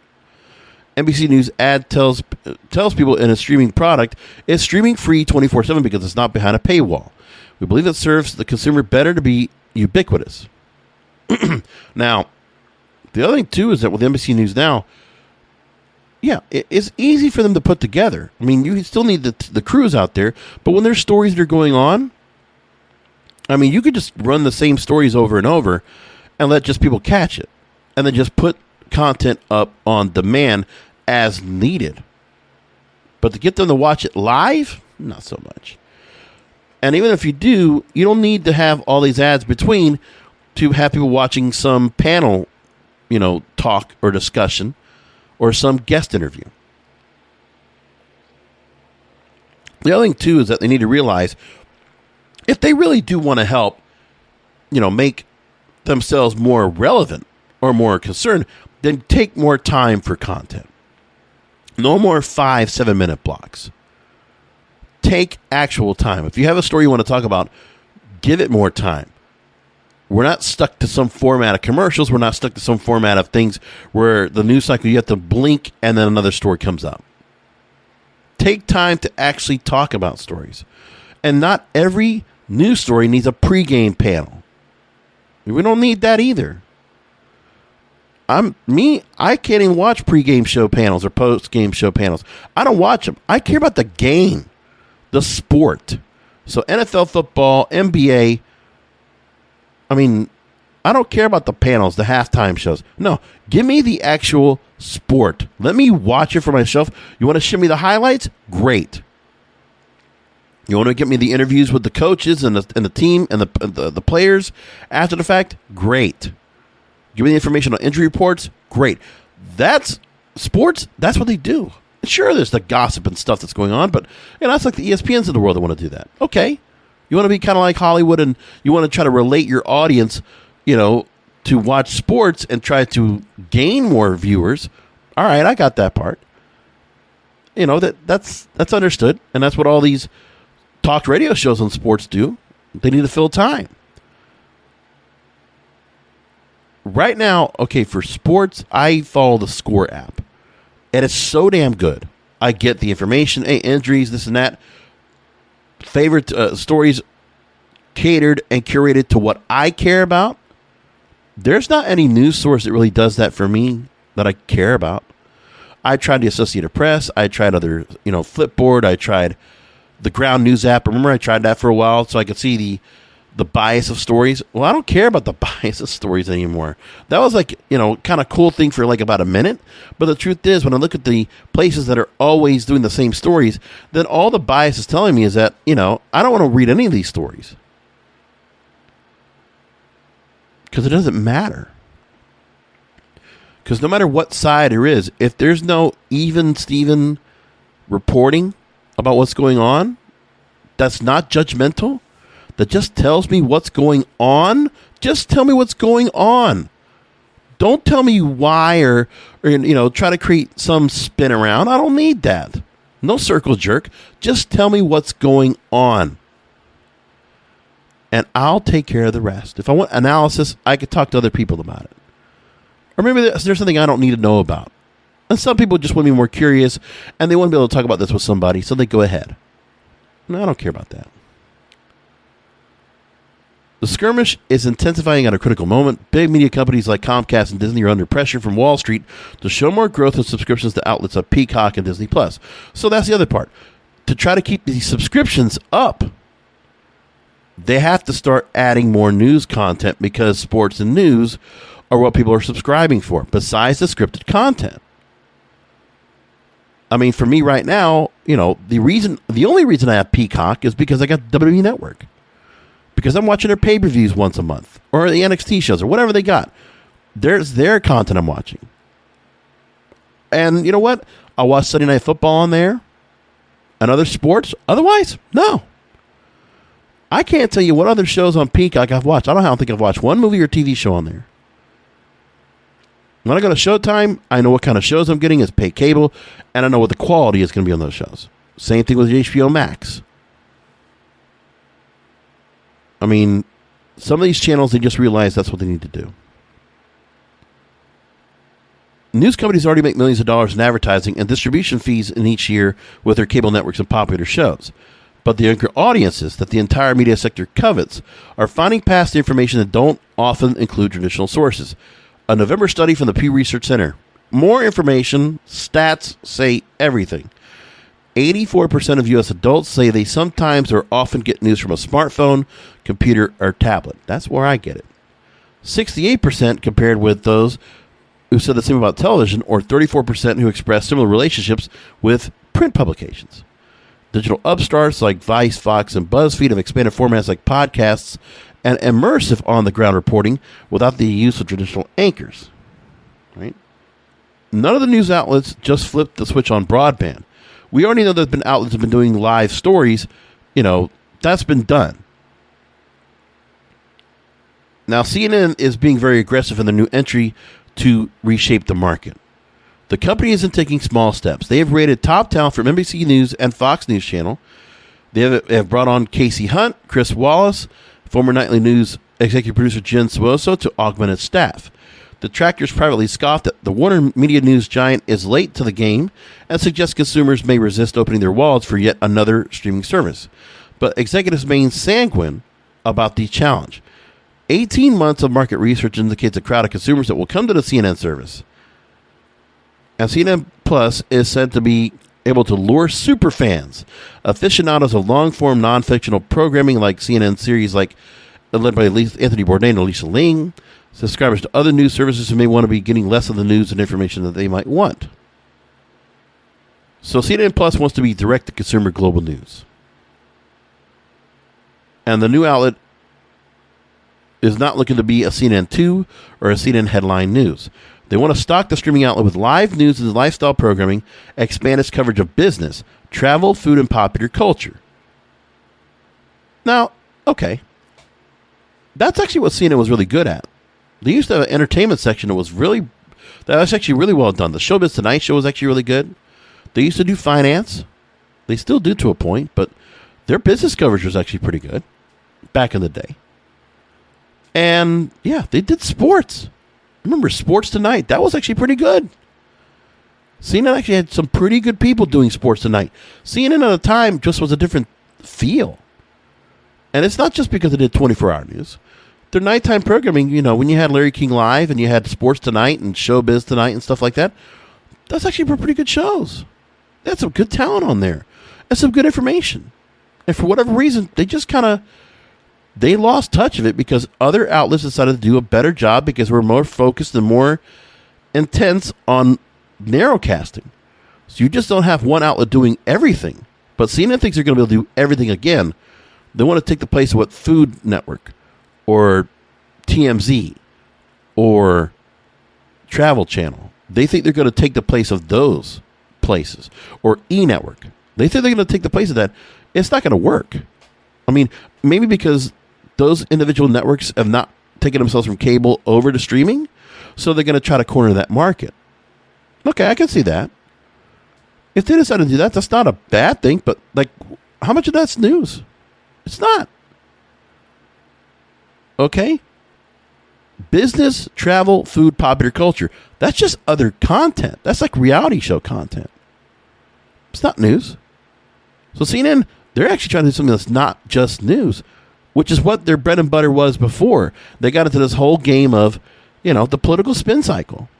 B: NBC News ad tells people in a streaming product, it's streaming free 24/7 because it's not behind a paywall. We believe it serves the consumer better to be ubiquitous. Now, the other thing, too, is that with NBC News Now, yeah, it's easy for them to put together. I mean, you still need the crews out there, but when there's stories that are going on, I mean, you could just run the same stories over and over and let just people catch it, and then just put content up on demand as needed. But to get them to watch it live, not so much. And even if you do, you don't need to have all these ads between to have people watching some panel, talk or discussion or some guest interview. The other thing, too, is that they need to realize if they really do want to help, make themselves more relevant or more concerned, then take more time for content. No more 5-7 minute blocks. Take actual time. If you have a story you want to talk about, give it more time. We're not stuck to some format of commercials. We're not stuck to some format of things where the news cycle, you have to blink and then another story comes up. Take time to actually talk about stories. And not every news story needs a pregame panel. We don't need that either. I can't even watch pregame show panels or postgame show panels. I don't watch them. I care about the game. The sport. So NFL football, NBA. I mean, I don't care about the panels, the halftime shows. No, give me the actual sport. Let me watch it for myself. You want to show me the highlights? Great. You want to get me the interviews with the coaches and the team and the players after the fact? Great. Give me the information on injury reports? Great. That's sports. That's what they do. Sure, there's the gossip and stuff that's going on, but that's like the ESPNs of the world that want to do that. Okay. You want to be kind of like Hollywood, and you want to try to relate your audience, to watch sports and try to gain more viewers. All right, I got that part. That's understood, and that's what all these talk radio shows on sports do. They need to fill time. Right now, okay, for sports, I follow the Score app, and it's so damn good. I get the information, injuries, this and that. Favorite stories catered and curated to what I care about. There's not any news source that really does that for me that I care about. I tried the Associated Press. I tried other, Flipboard. I tried the Ground News app. Remember, I tried that for a while so I could see the bias of stories. Well, I don't care about the bias of stories anymore. That was like, kind of cool thing for like about a minute. But the truth is, when I look at the places that are always doing the same stories, then all the bias is telling me is that, I don't want to read any of these stories. Because it doesn't matter. Because no matter what side there is, if there's no even Steven reporting about what's going on, that's not judgmental, that just tells me what's going on, just tell me what's going on. Don't tell me why or try to create some spin around. I don't need that. No circle jerk. Just tell me what's going on. And I'll take care of the rest. If I want analysis, I could talk to other people about it. Or maybe there's something I don't need to know about. And some people just want to be more curious, and they want to be able to talk about this with somebody, so they go ahead. No, I don't care about that. The skirmish is intensifying at a critical moment. Big media companies like Comcast and Disney are under pressure from Wall Street to show more growth in subscriptions to outlets like Peacock and Disney+. So that's the other part. To try to keep these subscriptions up, they have to start adding more news content because sports and news are what people are subscribing for, besides the scripted content. I mean, for me right now, the only reason I have Peacock is because I got WWE Network. Because I'm watching their pay-per-views once a month, or the NXT shows, or whatever they got. There's their content I'm watching. And you know what? I'll watch Sunday Night Football on there, and other sports. Otherwise, no. I can't tell you what other shows on Peacock I've watched. I don't think I've watched one movie or TV show on there. When I go to Showtime, I know what kind of shows I'm getting as pay cable, and I know what the quality is going to be on those shows. Same thing with HBO Max. I mean, some of these channels, they just realize that's what they need to do. News companies already make millions of dollars in advertising and distribution fees in each year with their cable networks and popular shows. But the younger audiences that the entire media sector covets are finding past information that don't often include traditional sources. A November study from the Pew Research Center. More information, stats say everything. 84% of U.S. adults say they sometimes or often get news from a smartphone, computer, or tablet. That's where I get it. 68% compared with those who said the same about television, or 34% who expressed similar relationships with print publications. Digital upstarts like Vice, Fox, and BuzzFeed have expanded formats like podcasts and immersive on-the-ground reporting without the use of traditional anchors. Right? None of the news outlets just flipped the switch on broadband. We already know there's been outlets that have been doing live stories. That's been done. Now, CNN is being very aggressive in the new entry to reshape the market. The company isn't taking small steps. They have rated top talent from NBC News and Fox News Channel. They have brought on Casey Hunt, Chris Wallace, former Nightly News executive producer Jen Suoso to augment its staff. Detractors privately scoffed that the Warner Media News giant is late to the game and suggest consumers may resist opening their wallets for yet another streaming service. But executives remain sanguine about the challenge. 18 months of market research indicates a crowd of consumers that will come to the CNN service. And CNN Plus is said to be able to lure superfans, aficionados of long-form non-fictional programming like CNN series led by Anthony Bourdain and Alicia Ling, subscribers to other news services who may want to be getting less of the news and information that they might want. So CNN Plus wants to be direct-to-consumer global news. And the new outlet is not looking to be a CNN 2 or a CNN headline news. They want to stock the streaming outlet with live news and lifestyle programming, expand its coverage of business, travel, food, and popular culture. Now, okay. That's actually what CNN was really good at. They used to have an entertainment section that was actually really well done. The Showbiz Tonight show was actually really good. They used to do finance. They still do to a point, but their business coverage was actually pretty good back in the day. And yeah, they did sports. Remember Sports Tonight? That was actually pretty good. CNN actually had some pretty good people doing Sports Tonight. CNN at the time just was a different feel. And it's not just because they did 24-hour news. Their nighttime programming, when you had Larry King Live and you had Sports Tonight and Showbiz Tonight and stuff like that, that's actually pretty good shows. They had some good talent on there and some good information. And for whatever reason, they just they lost touch of it because other outlets decided to do a better job because we're more focused and more intense on narrowcasting. So you just don't have one outlet doing everything. But CNN thinks they're going to be able to do everything again. They want to take the place of what Food Network or TMZ or Travel Channel. They think they're going to take the place of those places. Or E-Network. They think they're going to take the place of that. It's not going to work. I mean, maybe because those individual networks have not taken themselves from cable over to streaming, so they're going to try to corner that market. Okay, I can see that. If they decide to do that, that's not a bad thing, but how much of that's news? It's not. Okay? Business, travel, food, popular culture. That's just other content. That's like reality show content. It's not news. So CNN, they're actually trying to do something that's not just news, which is what their bread and butter was before. They got into this whole game of, the political spin cycle.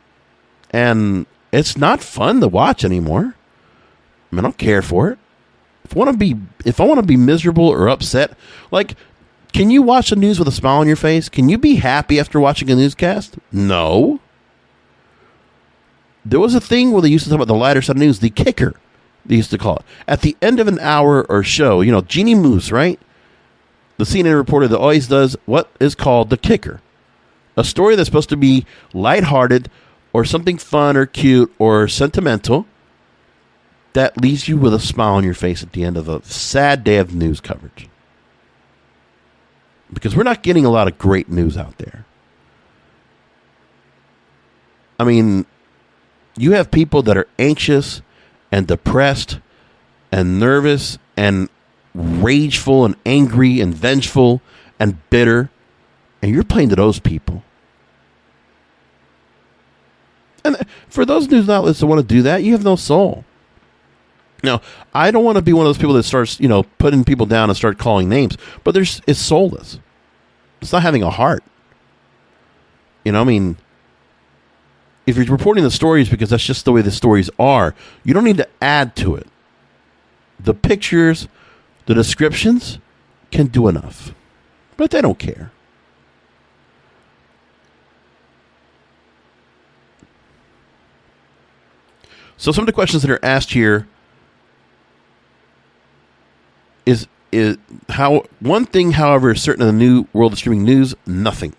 B: And it's not fun to watch anymore. I don't care for it. If I want to be miserable or upset, can you watch the news with a smile on your face? Can you be happy after watching a newscast? No. There was a thing where they used to talk about the lighter side of news, the kicker, they used to call it. At the end of an hour or show, Jeannie Moose, right? The CNN reporter that always does what is called the kicker. A story that's supposed to be lighthearted or something fun or cute or sentimental that leaves you with a smile on your face at the end of a sad day of news coverage. Because we're not getting a lot of great news out there. I mean, you have people that are anxious and depressed and nervous and rageful and angry and vengeful and bitter, and you're playing to those people. And for those news outlets that want to do that, you have no soul. Now, I don't want to be one of those people that starts, putting people down and start calling names, but it's soulless. It's not having a heart. If you're reporting the stories because that's just the way the stories are, you don't need to add to it. The pictures, the descriptions can do enough, but they don't care. So some of the questions that are asked here is how one thing, however, is certain in the new world of streaming news: nothing.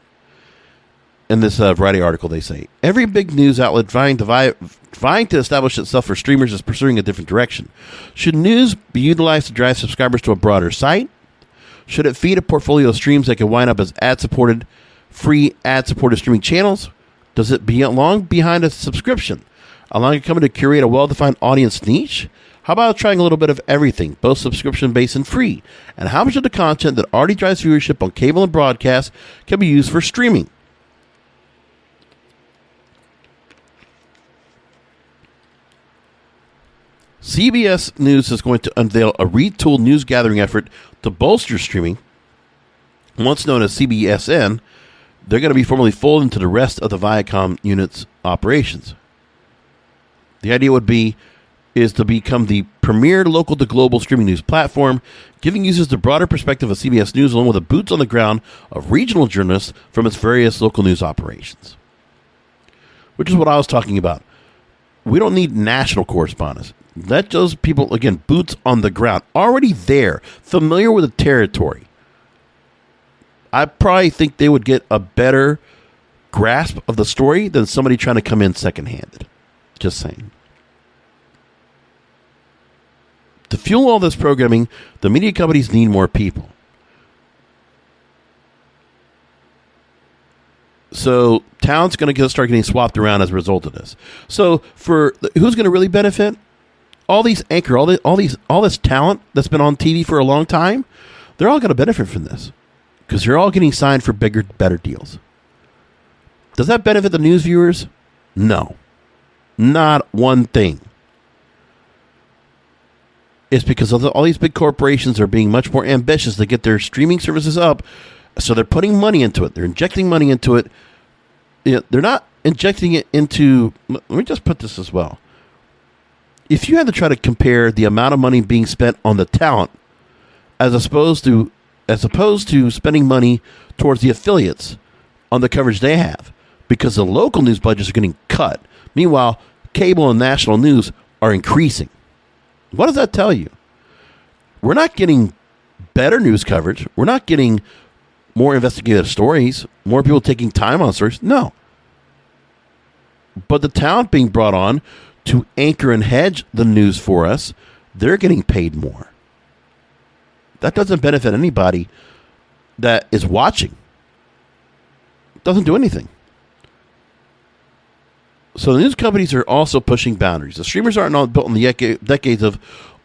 B: In this Variety article, they say every big news outlet vying to establish itself for streamers is pursuing a different direction. Should news be utilized to drive subscribers to a broader site? Should it feed a portfolio of streams that can wind up as free ad-supported streaming channels? Does it belong behind a subscription, allowing a company to curate a well-defined audience niche? How about trying a little bit of everything, both subscription-based and free? And how much of the content that already drives viewership on cable and broadcast can be used for streaming? CBS News is going to unveil a retooled news gathering effort to bolster streaming. Once known as CBSN, they're going to be formally folded into the rest of the Viacom unit's operations. The idea is to become the premier local to global streaming news platform, giving users the broader perspective of CBS News along with the boots on the ground of regional journalists from its various local news operations. Which is what I was talking about. We don't need national correspondents. Let those people, again, boots on the ground, already there, familiar with the territory. I probably think they would get a better grasp of the story than somebody trying to come in second-handed. Just saying. To fuel all this programming, the media companies need more people. So talent's going to start getting swapped around as a result of this. So who's going to really benefit? All these all this talent that's been on TV for a long time, they're all going to benefit from this because they're all getting signed for bigger, better deals. Does that benefit the news viewers? No, not one thing. It's because all these big corporations are being much more ambitious to get their streaming services up. So they're putting money into it. They're injecting money into it. They're not injecting it into... Let me just put this as well. If you had to try to compare the amount of money being spent on the talent as opposed to spending money towards the affiliates on the coverage they have, because the local news budgets are getting cut. Meanwhile, cable and national news are increasing. What does that tell you? We're not getting better news coverage. We're not getting more investigative stories, more people taking time on stories. No. But the talent being brought on to anchor and hedge the news for us, they're getting paid more. That doesn't benefit anybody that is watching. It doesn't do anything. So the news companies are also pushing boundaries. The streamers aren't all built on the decades of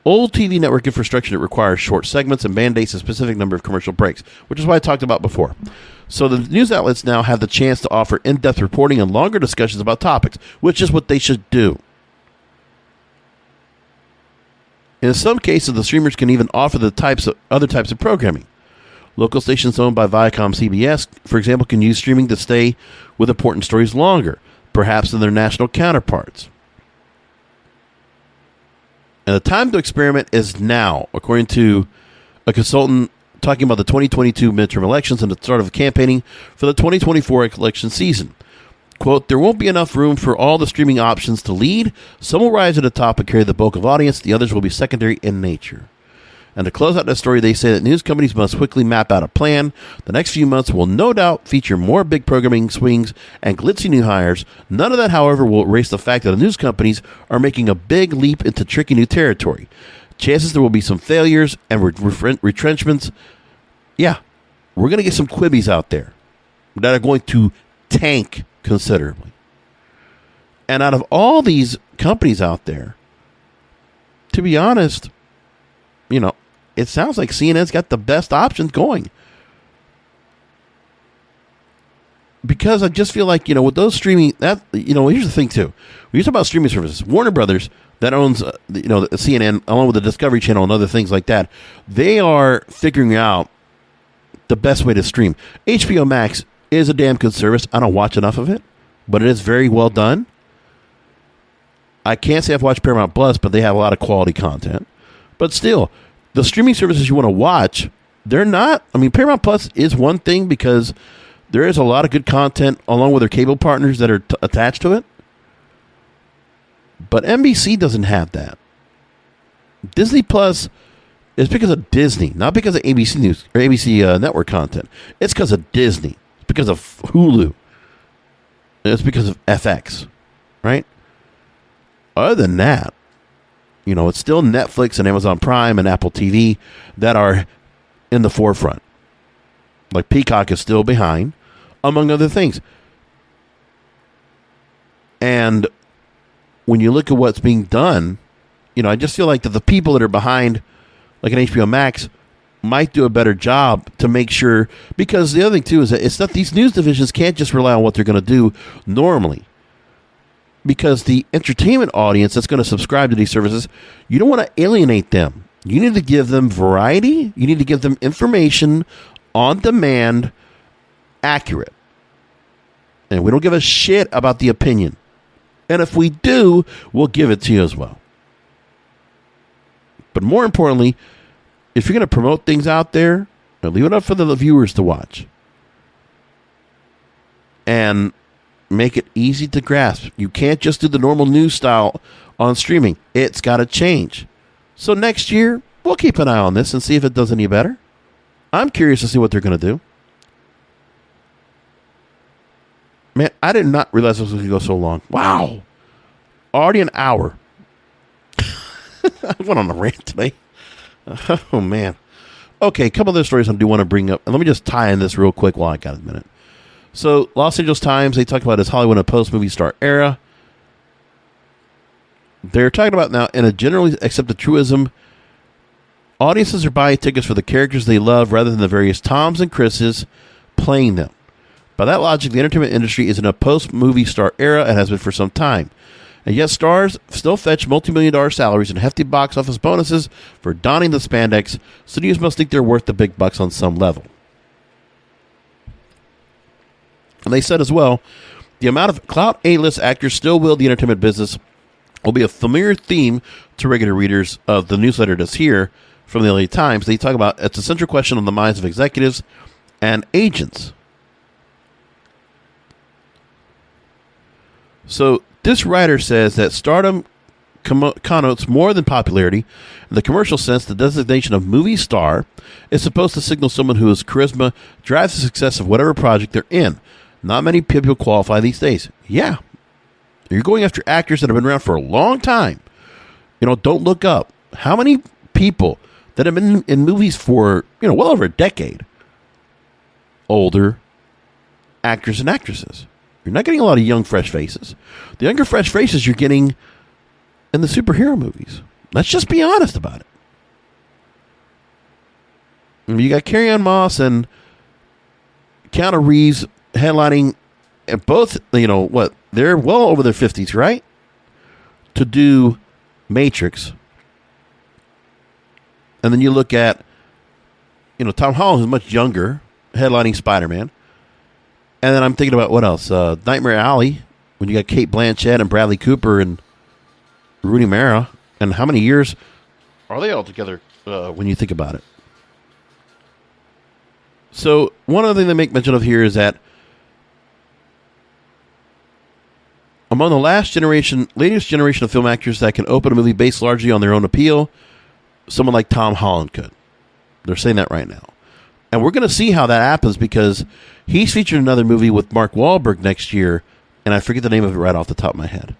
B: old TV network infrastructure that requires short segments and mandates a specific number of commercial breaks, which is what I talked about before. So the news outlets now have the chance to offer in-depth reporting and longer discussions about topics, which is what they should do. In some cases, the streamers can even offer other types of programming. Local stations owned by Viacom CBS, for example, can use streaming to stay with important stories longer, perhaps than their national counterparts. And the time to experiment is now, according to a consultant talking about the 2022 midterm elections and the start of campaigning for the 2024 election season. Quote, there won't be enough room for all the streaming options to lead. Some will rise to the top and carry the bulk of audience. The others will be secondary in nature. And to close out that story, they say that news companies must quickly map out a plan. The next few months will no doubt feature more big programming swings and glitzy new hires. None of that, however, will erase the fact that the news companies are making a big leap into tricky new territory. Chances there will be some failures and retrenchments. Yeah, we're going to get some quibbies out there that are going to tank considerably. And out of all these companies out there, to be honest, it sounds like CNN's got the best options going. Because I just feel like, with those streaming, here's the thing too. When you talk about streaming services, Warner Brothers, that owns, the CNN, along with the Discovery Channel and other things like that, they are figuring out the best way to stream. HBO Max is a damn good service. I don't watch enough of it, but it is very well done. I can't say I've watched Paramount Plus, but they have a lot of quality content. But still, the streaming services you want to watch, they're not. Paramount Plus is one thing because there is a lot of good content along with their cable partners that are attached to it. But NBC doesn't have that. Disney Plus is because of Disney, not because of ABC News or ABC network content. It's because of Disney. It's because of Hulu. It's because of FX, right? Other than that, it's still Netflix and Amazon Prime and Apple TV that are in the forefront. Like Peacock is still behind, among other things. And when you look at what's being done, I just feel like that the people that are behind, like an HBO Max, might do a better job to make sure. Because the other thing, too, is that it's not these news divisions can't just rely on what they're going to do normally. Because the entertainment audience that's going to subscribe to these services, you don't want to alienate them. You need to give them variety. You need to give them information on demand, accurate. And we don't give a shit about the opinion. And if we do, we'll give it to you as well. But more importantly, if you're going to promote things out there, leave it up for the viewers to watch. And make it easy to grasp. You can't just do the normal news style on streaming. It's got to change. So next year, we'll keep an eye on this and see if it does any better. I'm curious to see what they're going to do. Man, I did not realize this was going to go so long. Wow. Already an hour. I went on a rant today. Oh, man. Okay, a couple of other stories I do want to bring up. And let me just tie in this real quick while I got a minute. So, Los Angeles Times, they talk about his Hollywood and post-movie star era. They're talking about now, in a generally accepted truism, audiences are buying tickets for the characters they love rather than the various Toms and Chris's playing them. By that logic, the entertainment industry is in a post-movie star era and has been for some time. And yet stars still fetch multi-million-dollar salaries and hefty box office bonuses for donning the spandex. Studios must think they're worth the big bucks on some level. And they said as well, the amount of clout A-list actors still wield the entertainment business will be a familiar theme to regular readers of the newsletter that's here from the LA Times. They talk about it's a central question on the minds of executives and agents. So this writer says that stardom connotes more than popularity. In the commercial sense, the designation of movie star is supposed to signal someone whose charisma drives the success of whatever project they're in. Not many people qualify these days. Yeah. You're going after actors that have been around for a long time. Don't look up. How many people that have been in movies for, well over a decade? Older actors and actresses. You're not getting a lot of young, fresh faces. The younger, fresh faces you're getting in the superhero movies. Let's just be honest about it. You got Carrie-Anne Moss and Keanu Reeves headlining at both, they're well over their 50s, right? To do Matrix. And then you look at, Tom Holland, who's much younger, headlining Spider-Man. And then I'm thinking about what else? Nightmare Alley, when you got Cate Blanchett and Bradley Cooper and Rooney Mara. And how many years are they all together when you think about it? So one other thing they make mention of here is that among the latest generation of film actors that can open a movie based largely on their own appeal, someone like Tom Holland could. They're saying that right now. And we're going to see how that happens because he's featured in another movie with Mark Wahlberg next year, and I forget the name of it right off the top of my head.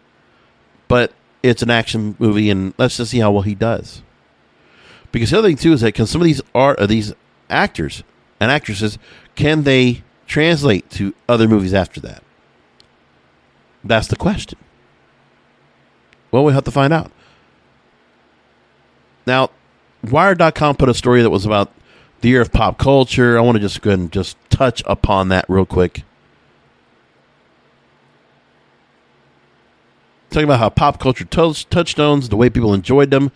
B: But it's an action movie, and let's just see how well he does. Because the other thing, too, is that can some of these actors and actresses, can they translate to other movies after that? That's the question. Well, we'll have to find out. Now, Wired.com put a story that was about the year of pop culture. I want to just go ahead and just touch upon that real quick. Talking about how pop culture touchstones, the way people enjoyed them,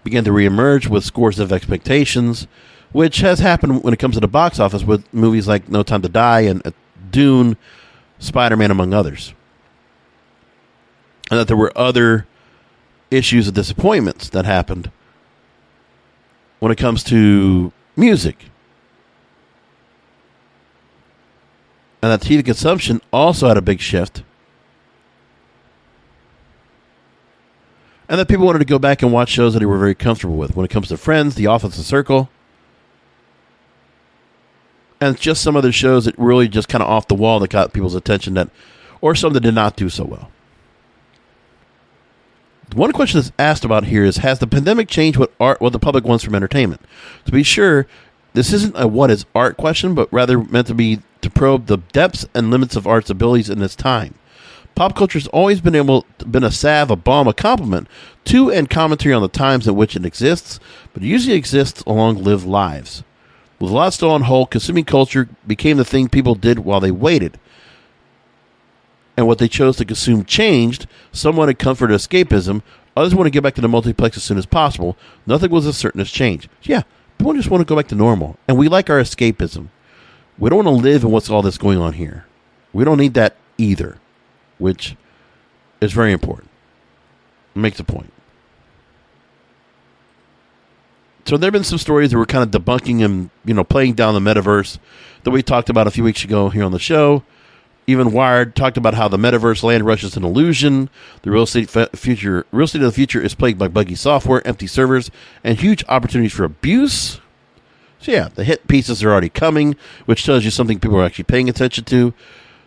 B: began to reemerge with scores of expectations, which has happened when it comes to the box office with movies like No Time to Die and Dune, Spider-Man, among others. And that there were other issues of disappointments that happened when it comes to music. And that TV consumption also had a big shift. And that people wanted to go back and watch shows that they were very comfortable with. When it comes to Friends, The Office, The Circle. And just some other shows that really just kind of off the wall that got people's attention, or some that did not do so well. One question that's asked about here is, has the pandemic changed what the public wants from entertainment? To be sure, this isn't a what is art question, but rather meant to be to probe the depths and limits of art's abilities in this time. Pop culture has always been a salve, a balm, a compliment to and commentary on the times in which it exists, but it usually exists along lived lives. With a lot still on hold, consuming culture became the thing people did while they waited. And what they chose to consume changed. Some wanted comfort or escapism. Others want to get back to the multiplex as soon as possible. Nothing was as certain as change. Yeah, people just want to go back to normal. And we like our escapism. We don't want to live in what's all this going on here. We don't need that either, which is very important. It makes a point. So there have been some stories that were kind of debunking and, playing down the metaverse that we talked about a few weeks ago here on the show. Even Wired talked about how the metaverse land rush is an illusion. The real estate of the future is plagued by buggy software, empty servers, and huge opportunities for abuse. So yeah, the hit pieces are already coming, which tells you something people are actually paying attention to.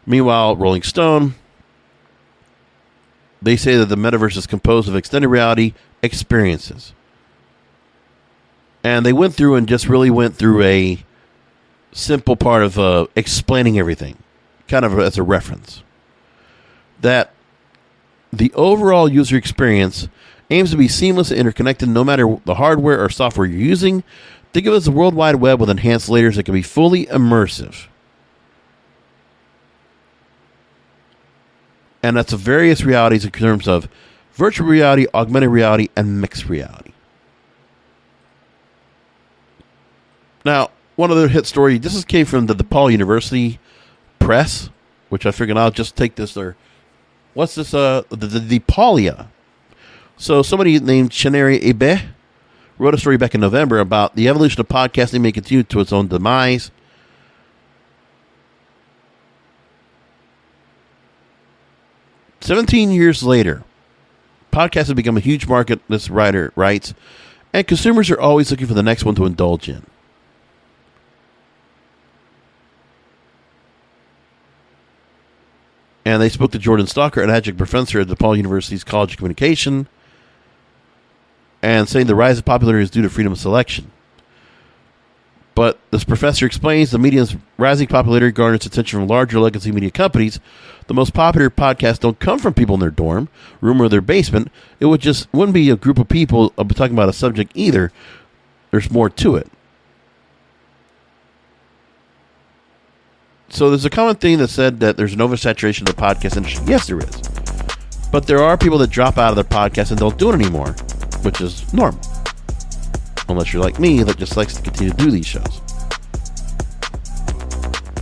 B: Meanwhile, Rolling Stone, they say that the metaverse is composed of extended reality experiences. And they went through and just really went through a simple part of explaining everything, kind of as a reference. That the overall user experience aims to be seamless and interconnected no matter the hardware or software you're using. Think of it as the World Wide Web with enhanced layers that can be fully immersive. And that's of various realities in terms of virtual reality, augmented reality, and mixed reality. Now, one other hit story. This came from the DePaul University Press, which I figured I'll just take this there. What's this? The DePaulia. So somebody named Chenere Ebe wrote a story back in November about the evolution of podcasting may continue to its own demise. "17 years later, podcasts have become a huge market," this writer writes, "and consumers are always looking for the next one to indulge in." And they spoke to Jordan Stalker, an adjunct professor at DePaul University's College of Communication, and saying the rise of popularity is due to freedom of selection. But this professor explains the media's rising popularity garners attention from larger legacy media companies. The most popular podcasts don't come from people in their dorm room or their basement. It wouldn't be a group of people talking about a subject either. There's more to it. So there's a common theme that said that there's an oversaturation of the podcast industry. Yes, there is. But there are people that drop out of their podcast and don't do it anymore, which is normal. Unless you're like me, that just likes to continue to do these shows.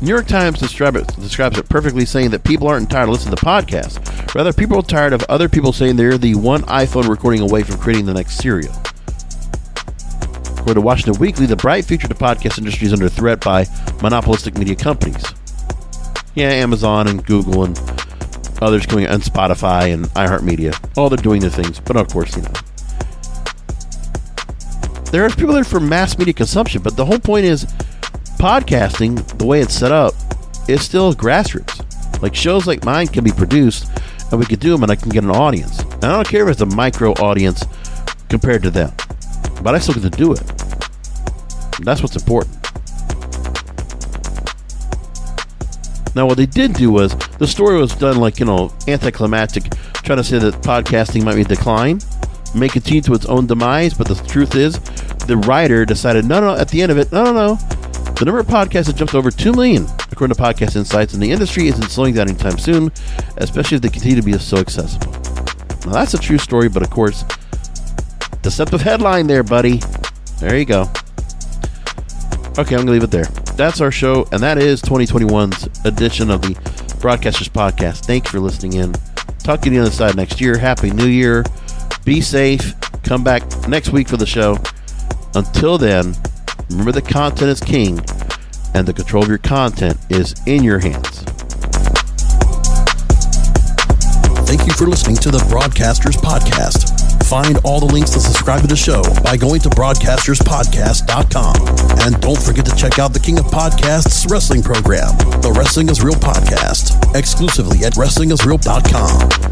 B: New York Times describes it perfectly, saying that people aren't tired of listening to podcasts. Rather, people are tired of other people saying they're the one iPhone recording away from creating the next serial. According to Washington Weekly, the bright future of the podcast industry is under threat by monopolistic media companies. Yeah, Amazon and Google and others coming, and Spotify and iHeartMedia. All they're doing their things, but of course, there are people there for mass media consumption, but the whole point is podcasting, the way it's set up, is still grassroots. Like shows like mine can be produced and we could do them and I can get an audience. And I don't care if it's a micro audience compared to them, but I still get to do it. That's what's important. Now, what they did do was, the story was done like, anticlimactic, trying to say that podcasting might be in decline, may continue to its own demise, but the truth is, the writer decided, no, at the end of it, no. The number of podcasts has jumped over 2 million, according to Podcast Insights, and the industry isn't slowing down anytime soon, especially if they continue to be so accessible. Now, that's a true story, but of course, deceptive headline there, buddy. There you go. Okay, I'm going to leave it there. That's our show, and that is 2021's edition of the Broadcasters Podcast. Thanks for listening in. Talk to you on the other side next year. Happy New Year. Be safe. Come back next week for the show. Until then, remember the content is king, and the control of your content is in your hands.
A: Thank you for listening to the Broadcasters Podcast. Find all the links to subscribe to the show by going to broadcasterspodcast.com. And don't forget to check out the King of Podcasts wrestling program, the Wrestling is Real podcast, exclusively at wrestlingisreal.com.